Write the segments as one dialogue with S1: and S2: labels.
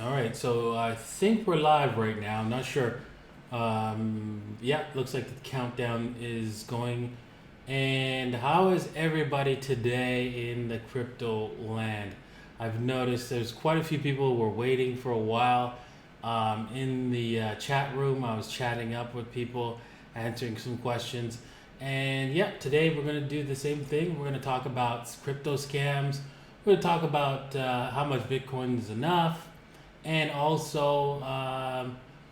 S1: All right, so I think we're live right now. I'm not sure. Yeah, looks like the countdown is going. And how is everybody today in the crypto land? I've noticed there's quite a few people who were waiting for a while. In the chat room, I was chatting up with people, answering some questions. And yeah, today we're going to do the same thing. We're going to talk about crypto scams. We're going to talk about how much Bitcoin is enough and also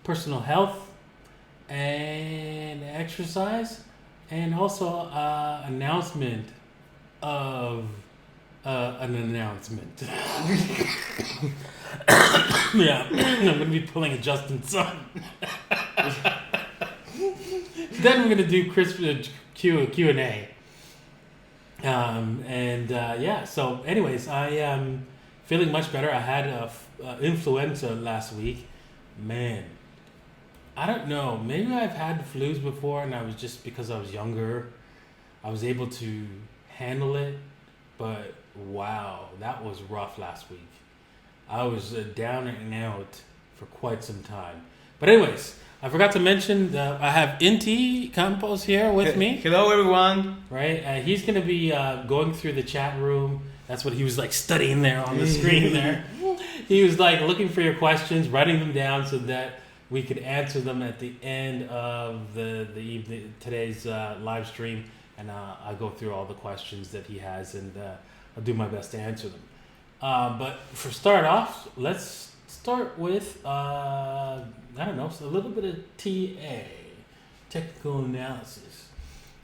S1: personal health and exercise, and also announcement of an announcement. Yeah, I'm gonna be pulling a Justin Sun. Then we're gonna do Q and A. Yeah. So, anyways, I am feeling much better. I had influenza last week. Man, I don't know. Maybe I've had flus before, and I was just because I was younger, I was able to handle it. But wow, that was rough last week. I was down and out for quite some time. But anyways, I forgot to mention that I have Inti Campos here with me.
S2: Hello, everyone.
S1: Right? He's going to be going through the chat room. That's what he was like studying there on the screen there. He was like looking for your questions, writing them down so that we could answer them at the end of the evening, today's live stream. And I'll go through all the questions that he has, and I'll do my best to answer them. But for start off, let's start with, I don't know, a little bit of TA, technical analysis.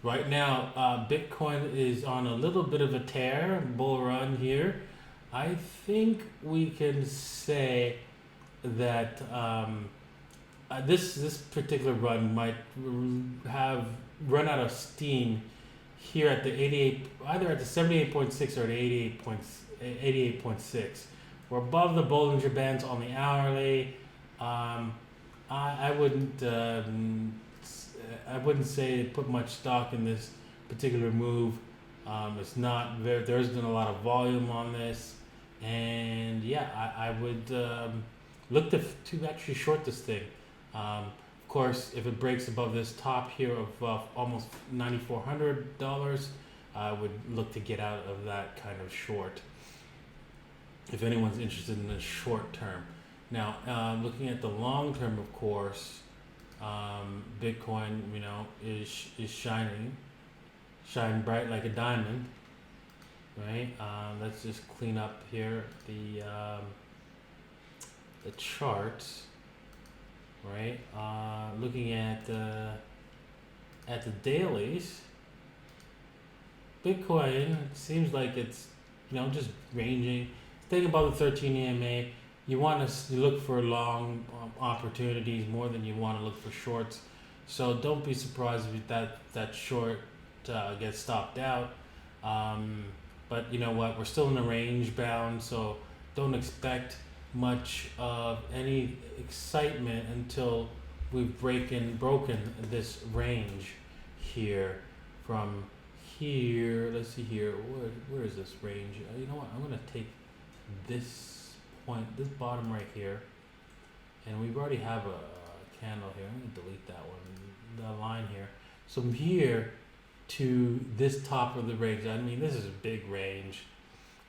S1: Right now, Bitcoin is on a little bit of a tear, bull run here. I think we can say that this particular run might have run out of steam here at the 88, either at the 78.6 or the 88.6. We're above the Bollinger Bands on the hourly. I wouldn't say put much stock in this particular move. It's not there isn't a lot of volume on this, and yeah, I would look to actually short this thing. Of course, if it breaks above this top here of almost $9,400, I would look to get out of that kind of short. If anyone's interested in the short term. Now, looking at the long term, of course, Bitcoin, is shining bright like a diamond, right? Let's just clean up here the charts, right? Looking at the dailies, Bitcoin seems like it's just ranging. Staying above the 13 EMA. You want to look for long opportunities more than you want to look for shorts. So don't be surprised if that short gets stopped out. But you know what? We're still in a range bound, so don't expect much of any excitement until we've broken this range here. From here, let's see here. Where is this range? You know what? I'm gonna take this point, this bottom right here, and we already have a candle here. I'm gonna delete that one, the line here. So from here to this top of the range, I mean, this is a big range.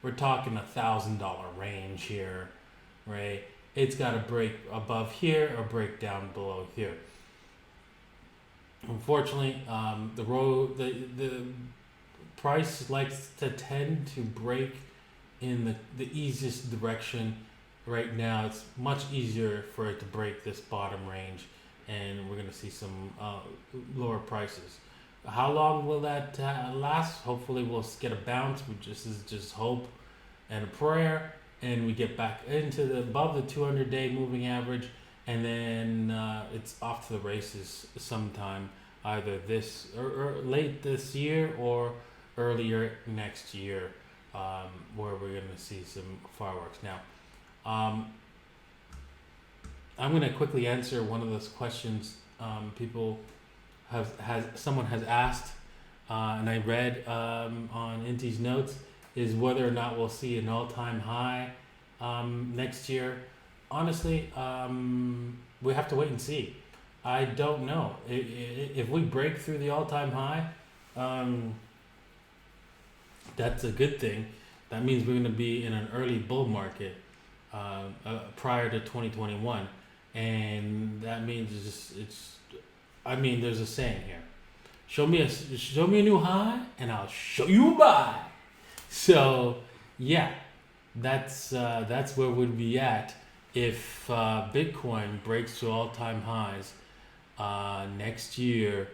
S1: We're talking $1,000 range here, right? It's got to break above here or break down below here. Unfortunately, the price likes to tend to break in the easiest direction. Right now, it's much easier for it to break this bottom range, and we're going to see some lower prices. How long will that last? Hopefully, we'll get a bounce. This is just hope and a prayer, and we get back into above the 200-day moving average, and then it's off to the races sometime, either this or late this year or earlier next year, where we're going to see some fireworks. Now, I'm going to quickly answer one of those questions people someone has asked, and I read on Inti's notes, is whether or not we'll see an all-time high next year. honestly, we have to wait and see. I don't know if we break through the all-time high. That's a good thing. That means we're going to be in an early bull market prior to 2021, and that means it's. I mean, there's a saying here: show me a new high, and I'll show you a buy. So, yeah, that's where we'd be at if Bitcoin breaks to all-time highs next year,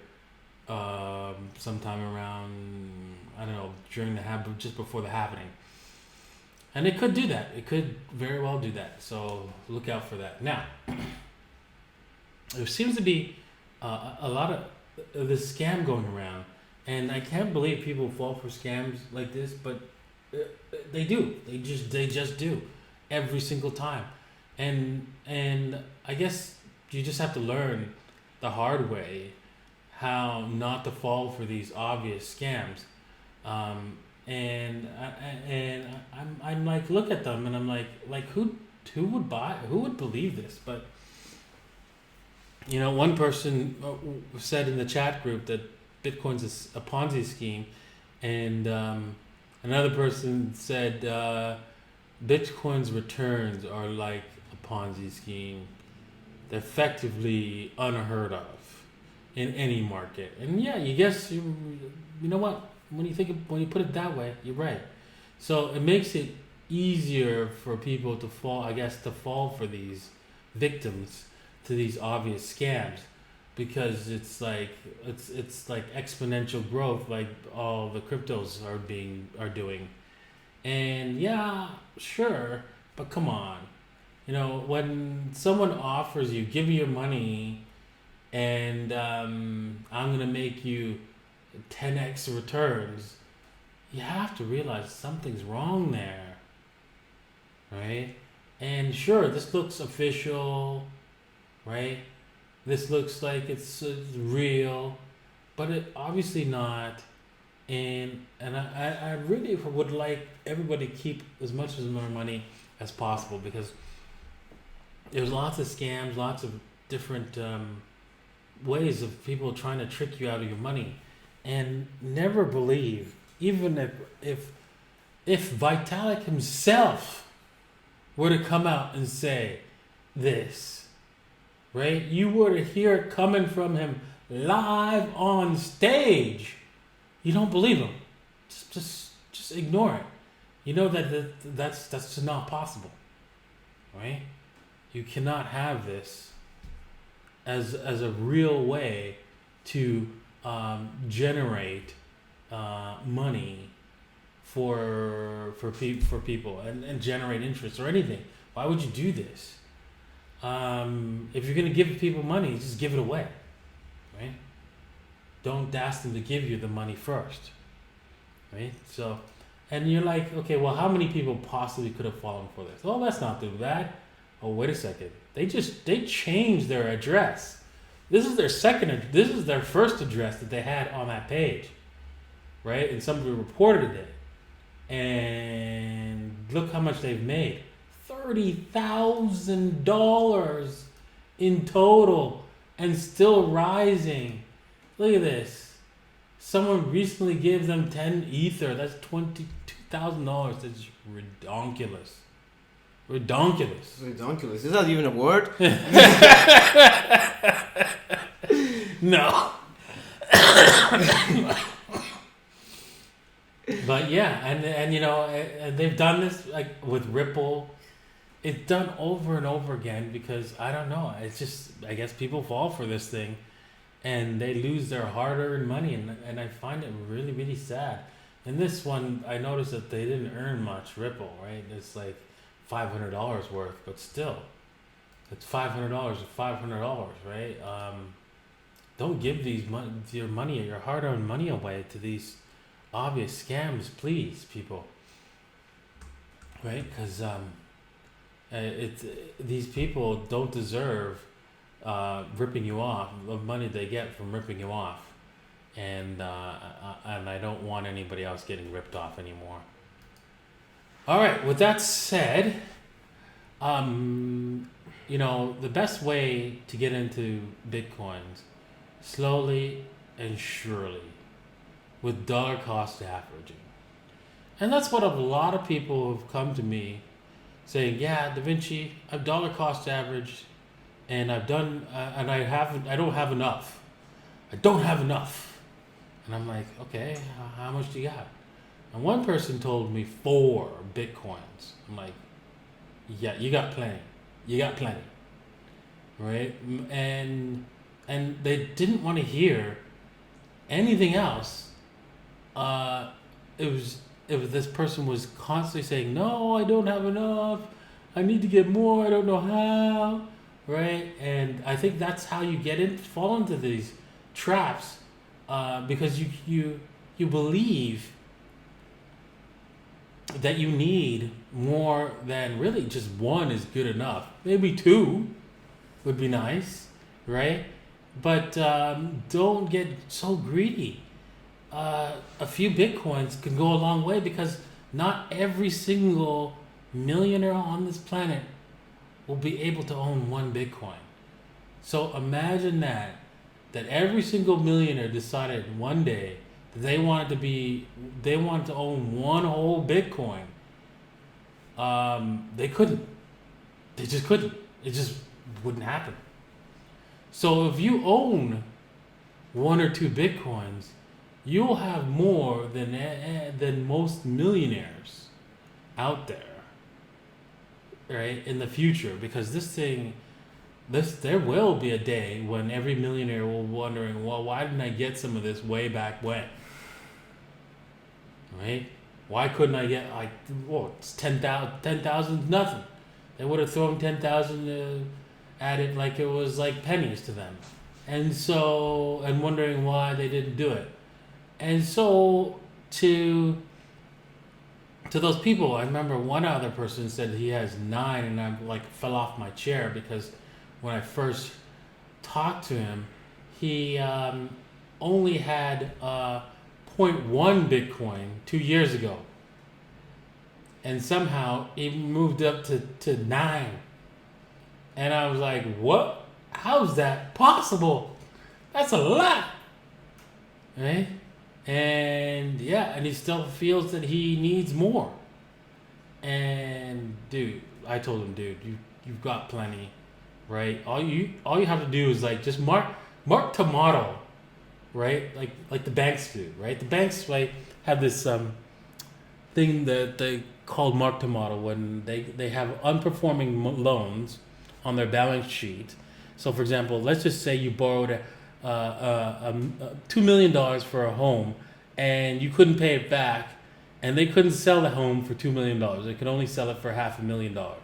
S1: sometime around, I don't know, during just before the happening. And it could do that. It could very well do that. So look out for that. Now, there seems to be a lot of this scam going around, and I can't believe people fall for scams like this, but they do. They just do every single time, and I guess you just have to learn the hard way how not to fall for these obvious scams. And I'm like, look at them, and I'm like who would believe this? But one person said in the chat group that Bitcoin's a Ponzi scheme, and another person said Bitcoin's returns are like a Ponzi scheme. They're effectively unheard of in any market. And yeah, you guess you know what? When you put it that way, you're right. So it makes it easier for people to fall for these victims to these obvious scams, because it's like exponential growth, like all the cryptos are doing. And yeah, sure, but come on. When someone offers you, give me your money, and I'm gonna make you 10x returns, you have to realize something's wrong there, right? And sure, this looks official, right? This looks like it's real, but it obviously not. And I really would like everybody to keep as much of their money as possible, because there's lots of scams, lots of different ways of people trying to trick you out of your money. And never believe, even if Vitalik himself were to come out and say this, right? You were to hear it coming from him live on stage. You don't believe him. Just ignore it. You know that's just not possible, right? You cannot have this as a real way to generate money for people and generate interest or anything. Why would you do this? If you're gonna give people money, just give it away, right? Don't ask them to give you the money first, right? So, and you're like, okay, well, how many people possibly could have fallen for this? Oh, that's not too bad. Oh, wait a second. They changed their address. This is their first address that they had on that page, right? And somebody reported it. And look how much they've made. $30,000 in total, and still rising. Look at this. Someone recently gave them 10 Ether. That's $22,000. That's redonkulous. Redonkulous.
S2: Redonkulous. Is that even a word?
S1: No. But yeah, and they've done this like with Ripple. It's done over and over again, because I don't know. It's just, I guess people fall for this thing, and they lose their hard-earned money, and I find it really, really sad. And this one, I noticed that they didn't earn much. Ripple, right? It's like $500 worth, but still, it's $500 or $500, right? Don't give your hard-earned money away to these obvious scams, please, people. Right? Because these people don't deserve ripping you off, the money they get from ripping you off, and I don't want anybody else getting ripped off anymore. All right. With that said, the best way to get into Bitcoins, slowly and surely, with dollar cost averaging. And that's what a lot of people have come to me saying, yeah, Davinci, I've dollar cost averaged and I've done, and I don't have enough. I don't have enough. And I'm like, okay, how much do you got? And one person told me 4 Bitcoins. I'm like, yeah, you got plenty. You got plenty. Right? And they didn't want to hear anything else. It was this person was constantly saying, no, I don't have enough. I need to get more. I don't know how. Right? And I think that's how you fall into these traps, because you believe that you need more than really just 1 is good enough. Maybe 2 would be nice, right? But don't get so greedy. A few Bitcoins can go a long way, because not every single millionaire on this planet will be able to own 1 Bitcoin. So imagine that every single millionaire decided one day that they wanted to own 1 whole Bitcoin. They couldn't. They just couldn't. It just wouldn't happen. So if you own 1 or 2 Bitcoins, you'll have more than most millionaires out there, right, in the future. Because there will be a day when every millionaire will be wondering, well, why didn't I get some of this way back when? Right? Why couldn't I get it's 10,000 nothing. They would have thrown 10,000 at it like it was like pennies to them. And wondering why they didn't do it. And so to those people, I remember one other person said he has 9, and I fell off my chair, because when I first talked to him, he only had 0.1 Bitcoin 2 years ago. And somehow he moved up to 9. And I was like, what? How's that possible? That's a lot. Right? And he still feels that he needs more. And I told him, you've got plenty, right? All you have to do is just mark to model, right? Like the banks do, right? The banks have this thing that they call mark to model, when they have unperforming loans on their balance sheet. So for example, let's just say you borrowed $2 million for a home, and you couldn't pay it back, and they couldn't sell the home for $2 million. They could only sell it for $500,000.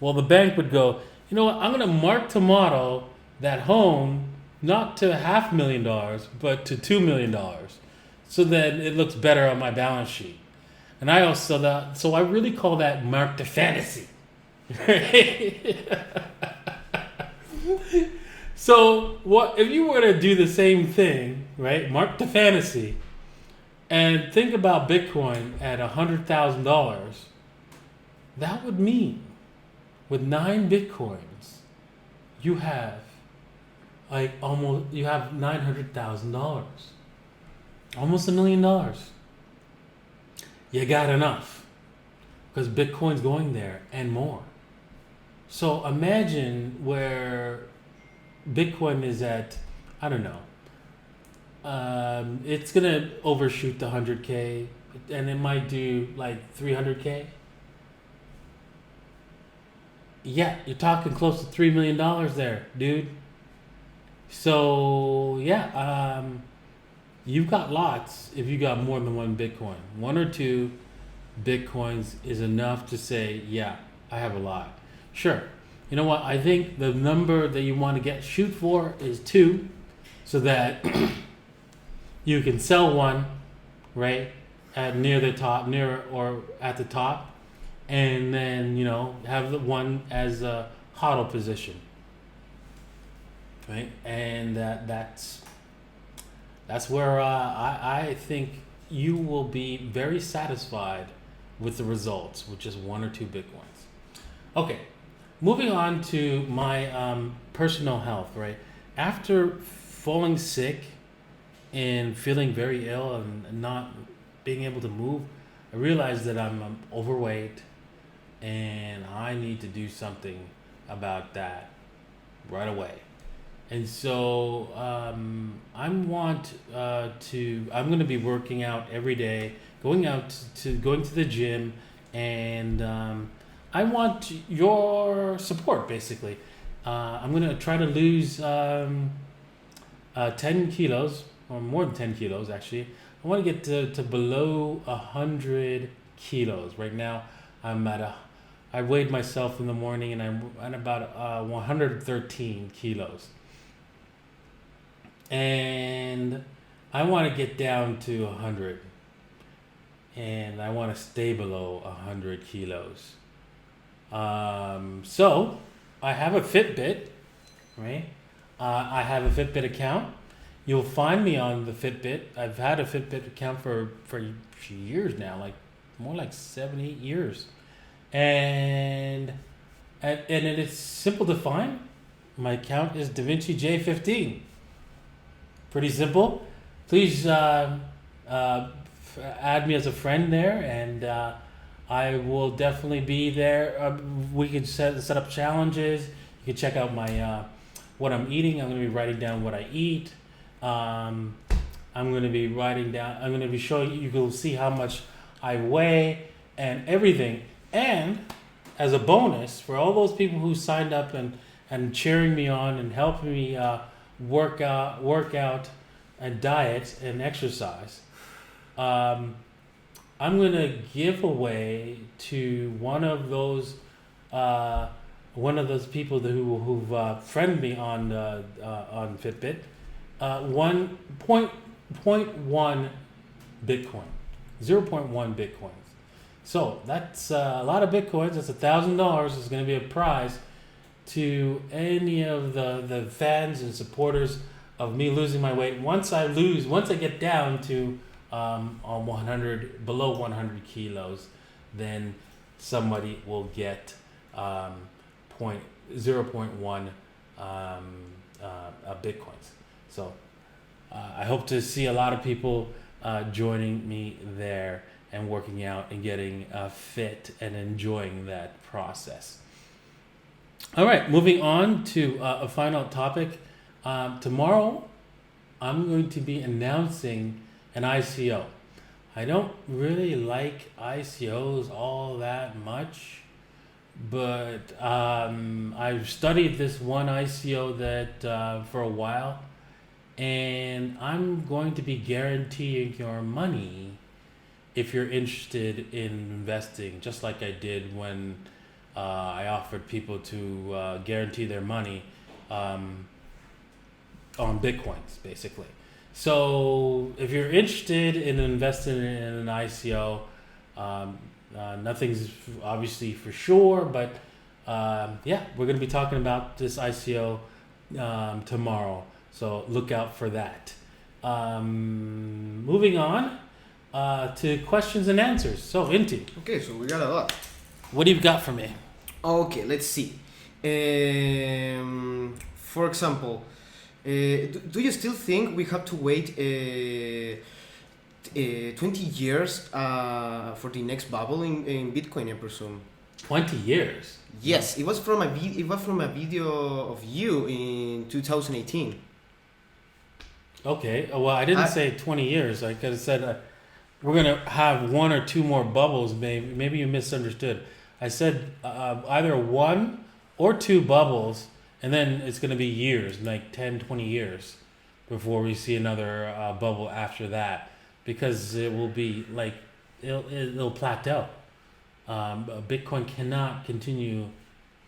S1: Well, the bank would go, you know what, I'm going to mark to model that home not to $500,000, but to $2 million, so that it looks better on my balance sheet. And so I really call that mark to fantasy. So what if you were to do the same thing, right? Mark to fantasy, and think about Bitcoin at $100,000. That would mean, with 9 Bitcoins, you have $900,000, almost $1 million. You got enough, because Bitcoin's going there and more. So imagine where Bitcoin is at, I don't know. It's gonna overshoot the 100K, and it might do 300K. Yeah, you're talking close to $3 million there, dude. So you've got lots if you got more than 1 Bitcoin. 1 or 2 Bitcoins is enough to say, yeah, I have a lot. Sure. You know what? I think the number that you want to shoot for is 2, so that you can sell 1, right, near the top, or at the top, and then have the 1 as a hodl position, right? And that's where I think you will be very satisfied with the results with just 1 or 2 Bitcoins. Okay. moving on to my personal health, right? After falling sick and feeling very ill and not being able to move, I realized that I'm overweight and I need to do something about that right away. And so I'm going to be working out every day, going to the gym, and I want your support basically. I'm going to try to lose 10 kilos or more than 10 kilos actually. I want to get to below 100 kilos. Right now I weighed myself in the morning and I'm at about 113 kilos. And I want to get down to 100. And I want to stay below 100 kilos. So I have a Fitbit, right? I have a Fitbit account. You'll find me on the Fitbit. I've had a Fitbit account for years now, like more like 7-8 years. And it is simple to find. My account is Davinci J15. Pretty simple. Please add me as a friend there, and I will definitely be there. We can set up challenges. You can check out my what I'm eating. I'm going to be writing down what I eat. I'm going to be writing down. I'm going to be showing you. You will see how much I weigh and everything. And as a bonus for all those people who signed up and cheering me on and helping me work out and diet and exercise, I'm gonna give away to one of those people who've friended me on Fitbit 1.1 Bitcoin, 0.1 Bitcoins. So that's a lot of Bitcoins. That's $1,000. Is going to be a prize to any of the fans and supporters of me losing my weight. Once I get down to on 100, below 100 kilos, then somebody will get 0.1 Bitcoins. So I hope to see a lot of people joining me there and working out and getting fit and enjoying that process. All right, moving on to a final topic. Tomorrow, I'm going to be announcing an ICO. I don't really like ICOs all that much, but I've studied this one ICO that for a while, and I'm going to be guaranteeing your money if you're interested in investing, just like I did when I offered people to guarantee their money on Bitcoins, basically. So if you're interested in investing in an ICO, nothing's obviously for sure, but we're going to be talking about this ICO tomorrow. So look out for that. Moving on to questions and answers. So, Inti.
S2: Okay, so we got a lot.
S1: What do you got for me?
S2: Okay, let's see. For example, do you still think we have to wait 20 years for the next bubble in Bitcoin, I presume?
S1: 20 years?
S2: Yes, it was from a video of you in 2018.
S1: Okay, well, I didn't say 20 years. I could have said we're going to have one or two more bubbles, maybe you misunderstood. I said either one or two bubbles, and then it's going to be years, like 10, 20 years, before we see another bubble after that, because it will be like, it'll plateau. Bitcoin cannot continue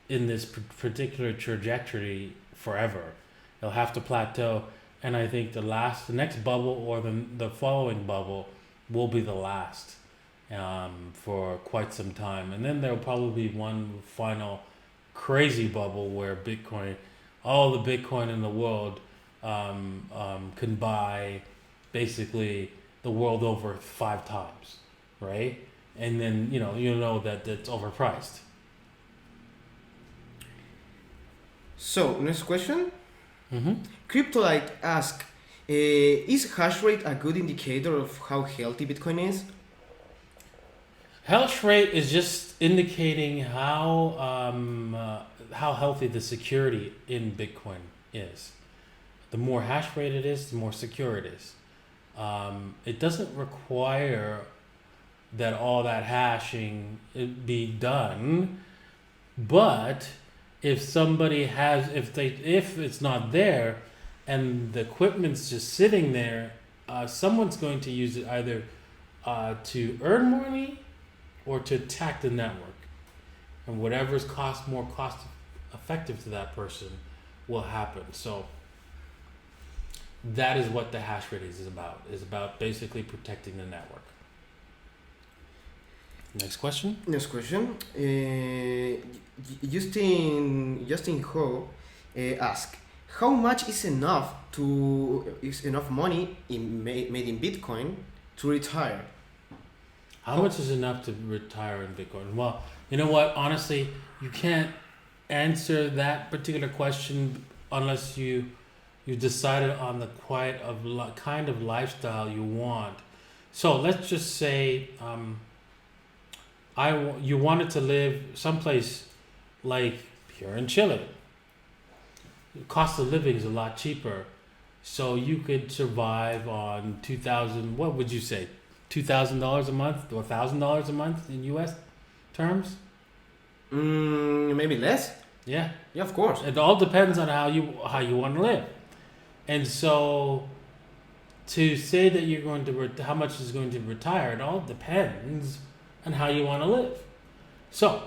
S1: in this particular trajectory forever. It'll have to plateau, and I think the next bubble or the following bubble will be the last for quite some time. And then there'll probably be one final crazy bubble where all the Bitcoin in the world can buy basically the world over 5 times, right? And then, you know that it's overpriced.
S2: So, next question.
S1: Mm-hmm.
S2: Cryptolite ask, is hash rate a good indicator of how healthy Bitcoin is?
S1: Hash rate is just indicating how healthy the security in Bitcoin is. The more hash rate it is, the more secure it is. It doesn't require that all that hashing be done, but if somebody has, if it's not there, and the equipment's just sitting there, someone's going to use it either to earn money or to attack the network, and whatever's more cost effective to that person will happen. So that is what the hash rate is about. Is about basically protecting the network. Next question.
S2: Next question. Justin Ho ask, how much is enough money made in Bitcoin to retire?
S1: How much is enough to retire in Bitcoin? Well, you know what? Honestly, you can't answer that particular question unless you decided on the kind of lifestyle you want. So let's just say you wanted to live someplace like here in Chile. The cost of living is a lot cheaper, so you could survive on $2,000. What would you say? $2,000 a month or $1,000 a month in U.S. terms?
S2: Maybe less.
S1: Yeah.
S2: Yeah, of course.
S1: It all depends on how you want to live, and so to say that you're going to how much is going to retire, it all depends on how you want to live. So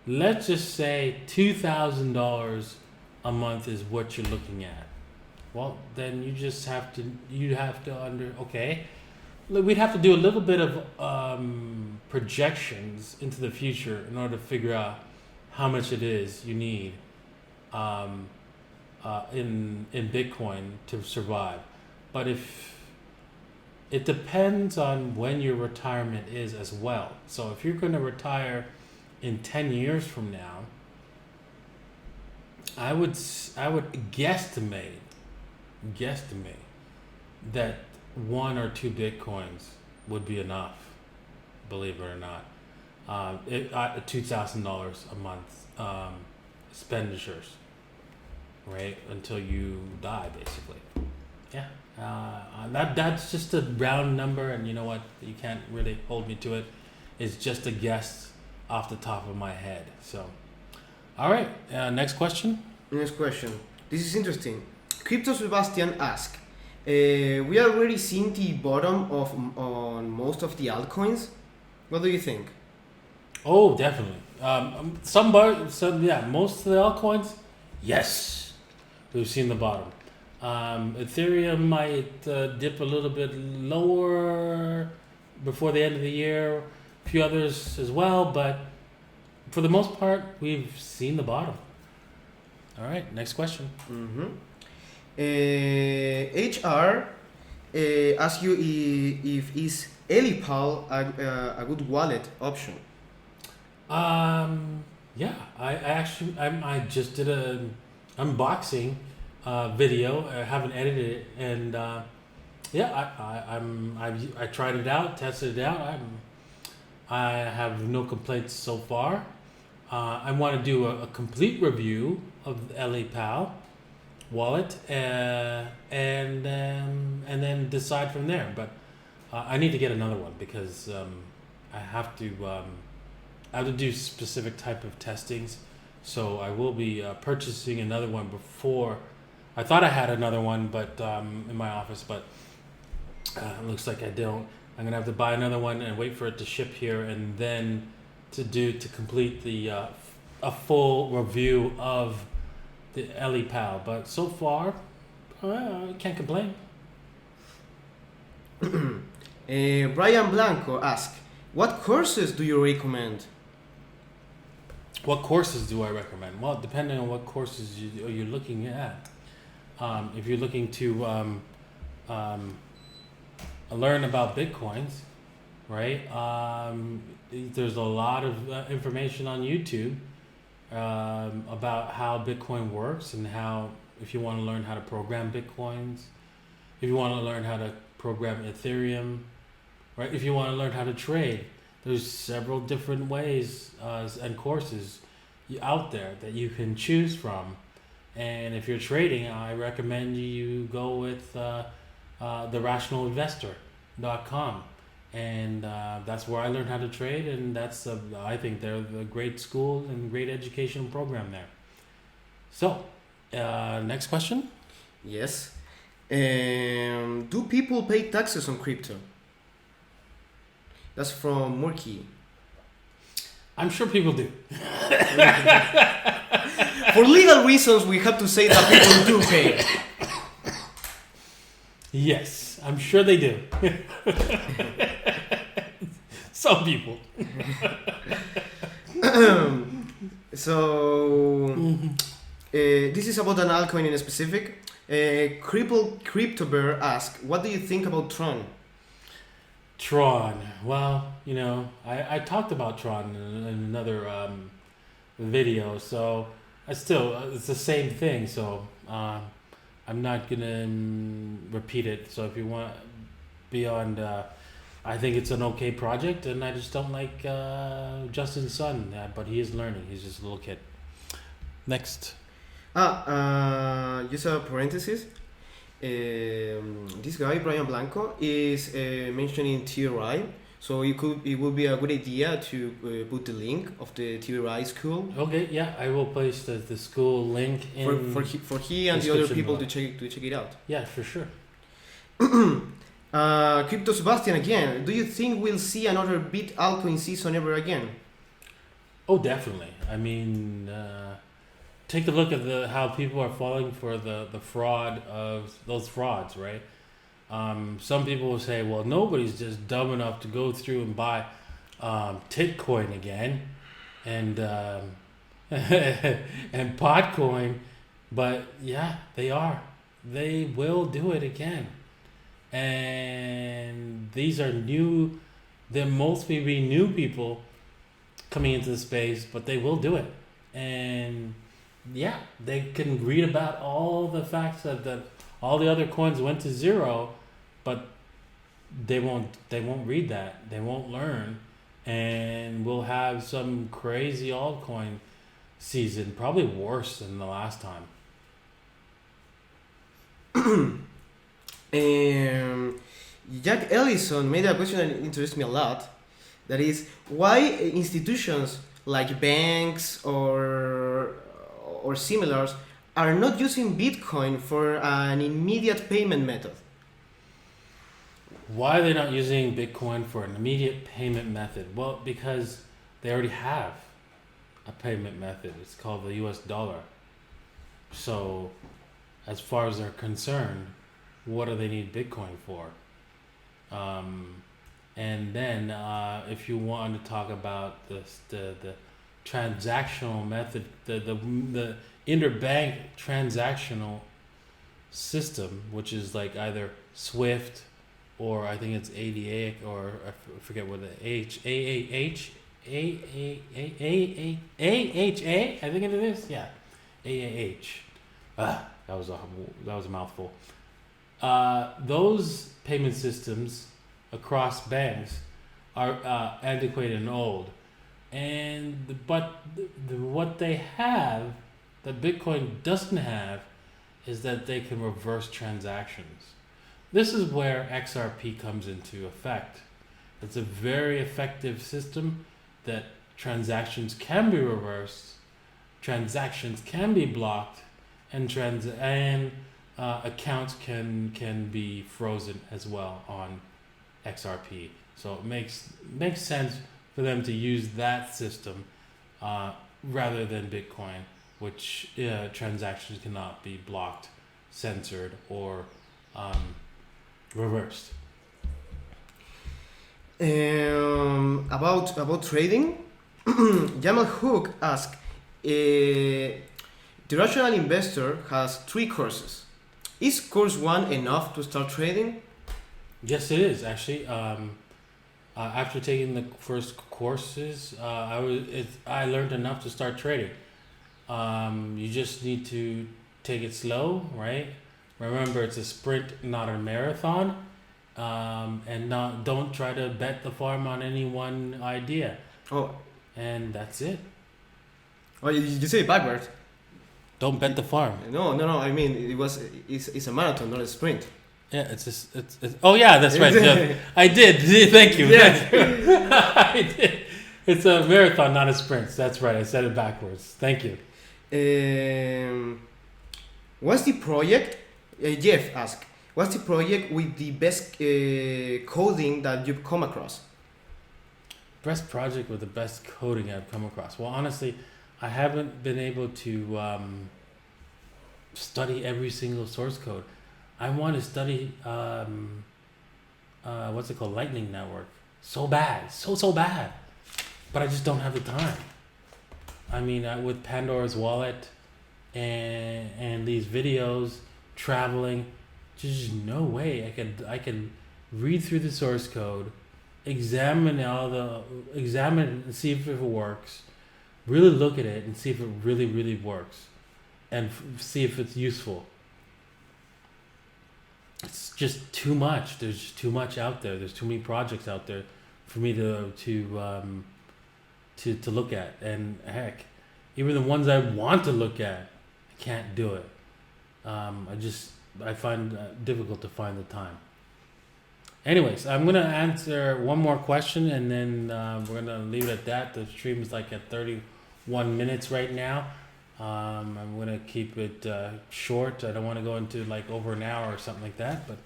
S1: let's just say $2,000 a month is what you're looking at. Well, then you have to okay. We'd have to do a little bit of projections into the future in order to figure out how much it is you need in Bitcoin to survive. But if it depends on when your retirement is as well. So if you're going to retire in 10 years from now, I would guesstimate that 1 or 2 Bitcoins would be enough, believe it or not. $2,000 a month expenditures, right, until you die, basically. Yeah, that's just a round number, and you know what? You can't really hold me to it. It's just a guess off the top of my head. So, all right, next question.
S2: Next question. This is interesting. Crypto Sebastian asked, we are already seeing the bottom on most of the altcoins. What do you think?
S1: Oh, definitely. Most of the altcoins, yes, we've seen the bottom. Ethereum might dip a little bit lower before the end of the year. A few others as well, but for the most part, we've seen the bottom. All right, next question.
S2: Mm-hmm. HR asks you if is Elipal a good wallet option.
S1: Yeah, I just did a unboxing video. I haven't edited it, and I tried it out, tested it out. I have no complaints so far. I want to do a complete review of the Elipal wallet and then decide from there. But I need to get another one because I have to do specific type of testings. So I will be purchasing another one before. I thought I had another one, but in my office, but it looks like I don't. I'm gonna have to buy another one and wait for it to ship here, and then to complete the a full review of the Elipal. But so far, I can't complain.
S2: Brian Blanco asks, what courses do you recommend?
S1: What courses do I recommend? Well, depending on what courses you're looking at. If you're looking to learn about Bitcoins, right? There's a lot of information on YouTube. about how Bitcoin works and how, if you want to learn how to program Bitcoins, if you want to learn how to program Ethereum, right? If you want to learn how to trade, there's several different ways and courses out there that you can choose from. And if you're trading, I recommend you go with therationalinvestor.com. And that's where I learned how to trade, and that's I think they're a great school and great educational program there. So, next question.
S2: Yes. Do people pay taxes on crypto? That's from Murky.
S1: I'm sure people do.
S2: For legal reasons, we have to say that people do pay.
S1: Yes, I'm sure they do. Some people.
S2: So, this is about an altcoin in specific. Crypto Bear asks, what do you think about Tron?
S1: Tron. Well, I talked about Tron in another video, so it's the same thing. So I'm not gonna repeat it. So if you want beyond, I think it's an okay project, and I just don't like Justin's son. But he is learning. He's just a little kid. Next.
S2: Just a parenthesis. This guy Brian Blanco is mentioning TRI, so it would be a good idea to put the link of the TRI school.
S1: Okay, yeah, I will place the school link in
S2: for he and the other people to check it out.
S1: Yeah, for sure.
S2: Crypto Sebastian again. Do you think we'll see another bit altcoin season ever again?
S1: Oh, definitely. I mean, take a look at how people are falling for the fraud of those frauds, right? Some people will say, well, nobody's just dumb enough to go through and buy Titcoin again and and Potcoin, but yeah, they are. They will do it again. And these are new, there mostly be new people coming into the space, but they will do it. And yeah, they can read about all the facts that all the other coins went to zero, but they won't read that. They won't learn, and we'll have some crazy altcoin season, probably worse than the last time.
S2: Jack Ellison made a question that interests me a lot. That is, why institutions like banks or similars are not using Bitcoin for an immediate payment method?
S1: Why are they not using Bitcoin for an immediate payment method? Well, because they already have a payment method. It's called the US dollar. So, as far as they're concerned, what do they need Bitcoin for? And then, if you want to talk about the transactional method, the interbank transactional system, which is like either SWIFT or I think it's ADA or I forget what the AHA, I think it is, yeah, AAH. That was a mouthful. Those payment systems across banks are antiquated and old, but what they have that Bitcoin doesn't have is that they can reverse transactions. This is where XRP comes into effect. It's a very effective system that transactions can be reversed, transactions can be blocked, and accounts can be frozen as well on XRP. So it makes sense for them to use that system rather than Bitcoin, which transactions cannot be blocked, censored, or reversed.
S2: About trading, Jamal Hook asked, the rational investor has 3 courses. Is course 1 enough to start trading?
S1: Yes, it is actually. After taking the first courses, I learned enough to start trading. You just need to take it slow, right? Remember, it's a sprint, not a marathon. And don't try to bet the farm on any one idea.
S2: Oh,
S1: And that's it.
S2: oh, you say it backwards.
S1: Don't bet the farm.
S2: No. I mean, it's a marathon, not a sprint.
S1: Yeah, it's oh yeah, that's right. Yeah, I did. Thank you.
S2: Yeah.
S1: I did. It's a marathon, not a sprint. That's right. I said it backwards. Thank you.
S2: What's the project? Jeff asked. What's the project with the best coding that you've come across?
S1: Best project with the best coding I've come across. Well, honestly, I haven't been able to study every single source code. I want to study what's it called, Lightning Network. So bad, so bad, but I just don't have the time. I mean, with Pandora's wallet and these videos, traveling, just no way I can read through the source code, examine it and see if it works, really look at it and see if it really works, and see if it's useful. It's just too much. There's just too much out there. There's too many projects out there for me to look at. And heck, even the ones I want to look at, I can't do it. I find it difficult to find the time. Anyways, I'm gonna answer one more question, and then we're gonna leave it at that. The stream is like at 31 minutes right now. I'm gonna keep it short. I don't want to go into like over an hour or something like that. But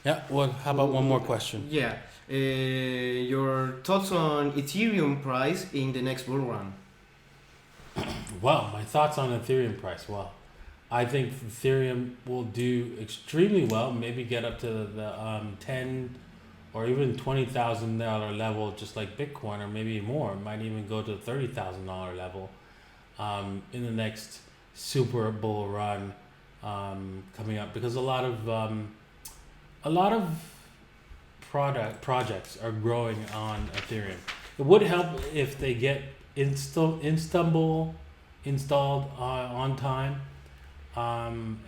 S1: yeah, well, how about one more question?
S2: Yeah, your thoughts on Ethereum price in the next bull run?
S1: Well, my thoughts on Ethereum price. Well, I think Ethereum will do extremely well. Maybe get up to the $10 or even $20,000 level, just like Bitcoin, or maybe more. It might even go to the $30,000 level. In the next super bull run coming up, because a lot of projects are growing on Ethereum. It would help if they get installed on time, and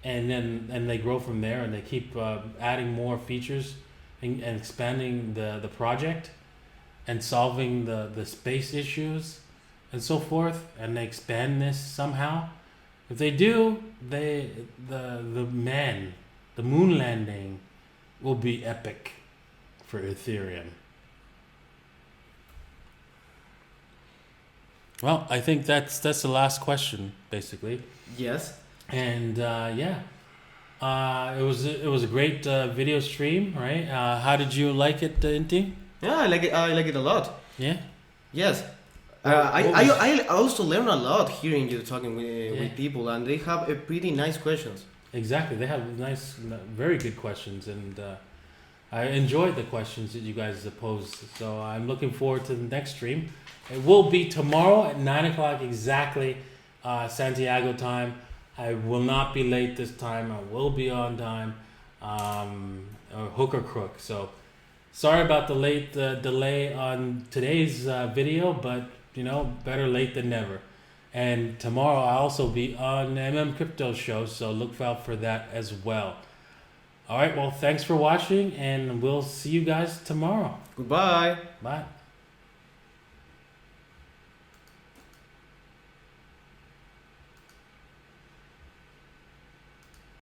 S1: then they grow from there, and they keep adding more features and expanding the project, and solving the space issues and so forth, and they expand this somehow. If they do, the moon landing will be epic for Ethereum. Well, I think that's the last question, basically.
S2: Yes.
S1: And it was a great video stream, right? How did you like it, Inti?
S2: Yeah, I like it a lot.
S1: Yeah.
S2: Yes. I also learn a lot hearing you talking with people, and they have a pretty nice questions.
S1: Exactly, they have nice, very good questions, and I enjoyed the questions that you guys posed. So I'm looking forward to the next stream. It will be tomorrow at 9:00 exactly, Santiago time. I will not be late this time. I will be on time, hook or crook. So sorry about the late delay on today's video, but better late than never. And tomorrow I'll also be on MM Crypto Show, so look out for that as well. All right, well, thanks for watching, and we'll see you guys tomorrow.
S2: Goodbye.
S1: Bye.